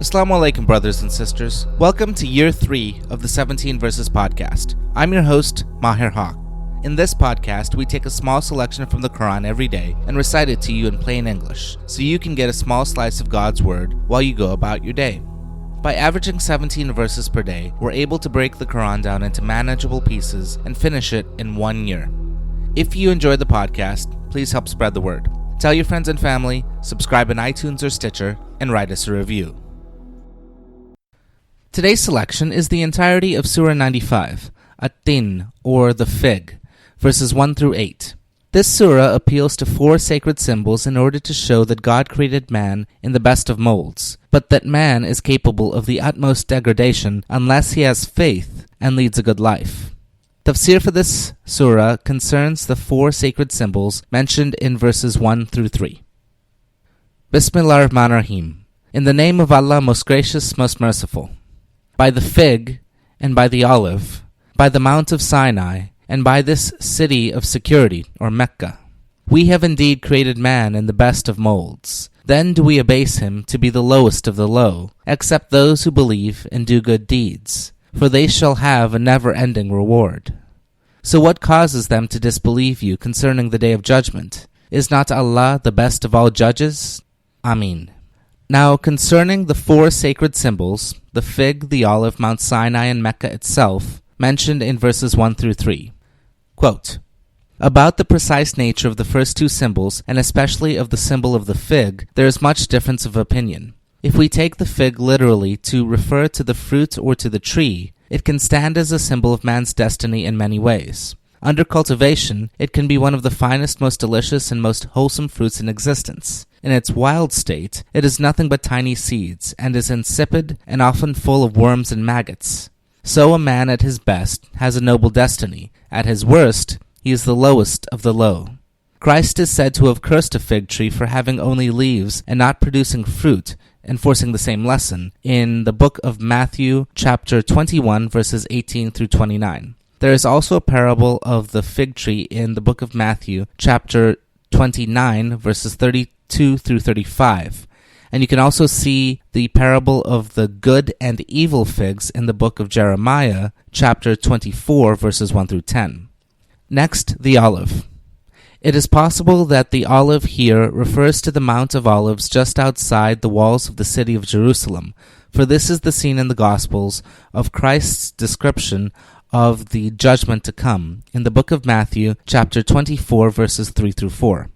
As-salaam wa-alaikum, brothers and sisters. Welcome to Year 3 of the 17 Verses podcast. I'm your host, Maher Haq. In this podcast, we take a small selection from the Quran every day and recite it to you in plain English, so you can get a small slice of God's Word while you go about your day. By averaging 17 verses per day, we're able to break the Quran down into manageable pieces and finish it in 1 year. If you enjoyed the podcast, please help spread the word. Tell your friends and family, subscribe in iTunes or Stitcher, and write us a review. Today's selection is the entirety of Surah 95, At-Tin, or the Fig, verses 1 through 8. This surah appeals to 4 sacred symbols in order to show that God created man in the best of molds, but that man is capable of the utmost degradation unless he has faith and leads a good life. Tafseer for this surah concerns the 4 sacred symbols mentioned in verses 1 through 3. Bismillah ar-Rahman ar-Rahim. In the name of Allah, most gracious, most merciful. By the fig, and by the olive, by the Mount of Sinai, and by this city of security, or Mecca. We have indeed created man in the best of molds. Then do we abase him to be the lowest of the low, except those who believe and do good deeds, for they shall have a never-ending reward. So what causes them to disbelieve you concerning the day of judgment? Is not Allah the best of all judges? Ameen. Now, concerning the 4 sacred symbols, the fig, the olive, Mount Sinai, and Mecca itself, mentioned in verses 1 through 3. Quote, about the precise nature of the first 2 symbols, and especially of the symbol of the fig, there is much difference of opinion. If we take the fig literally to refer to the fruit or to the tree, it can stand as a symbol of man's destiny in many ways. Under cultivation, it can be one of the finest, most delicious, and most wholesome fruits in existence. In its wild state, it is nothing but tiny seeds, and is insipid and often full of worms and maggots. So a man at his best has a noble destiny. At his worst, he is the lowest of the low. Christ is said to have cursed a fig tree for having only leaves and not producing fruit, enforcing the same lesson, in the book of Matthew, chapter 21, verses 18 through 29. There is also a parable of the fig tree in the book of Matthew, chapter 29, verses 32 through 35. And you can also see the parable of the good and evil figs in the book of Jeremiah, chapter 24, verses 1 through 10. Next, the olive. It is possible that the olive here refers to the Mount of Olives just outside the walls of the city of Jerusalem, for this is the scene in the Gospels of Christ's description of the judgment to come in the book of Matthew, chapter 24, verses 3 through 4.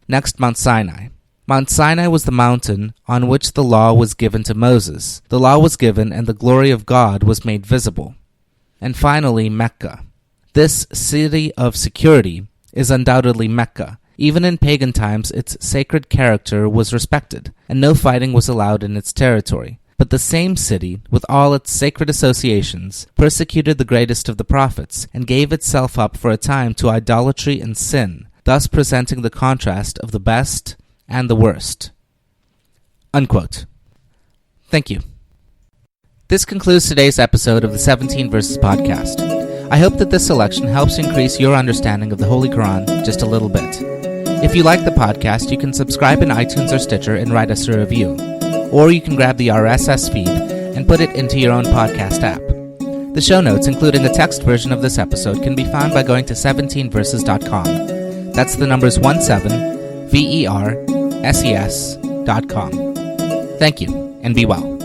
Next, Mount Sinai. Mount Sinai was the mountain on which the law was given to Moses. The law was given, and the glory of God was made visible. And finally, Mecca. This city of security is undoubtedly Mecca. Even in pagan times, its sacred character was respected, and no fighting was allowed in its territory. But the same city, with all its sacred associations, persecuted the greatest of the prophets, and gave itself up for a time to idolatry and sin, thus presenting the contrast of the best and the worst. Unquote. Thank you. This concludes today's episode of the 17 Verses podcast. I hope that this selection helps increase your understanding of the Holy Quran just a little bit. If you like the podcast, you can subscribe in iTunes or Stitcher and write us a review. Or you can grab the RSS feed and put it into your own podcast app. The show notes, including a text version of this episode, can be found by going to 17verses.com. That's the numbers 17, VERSES.com. Thank you, and be well.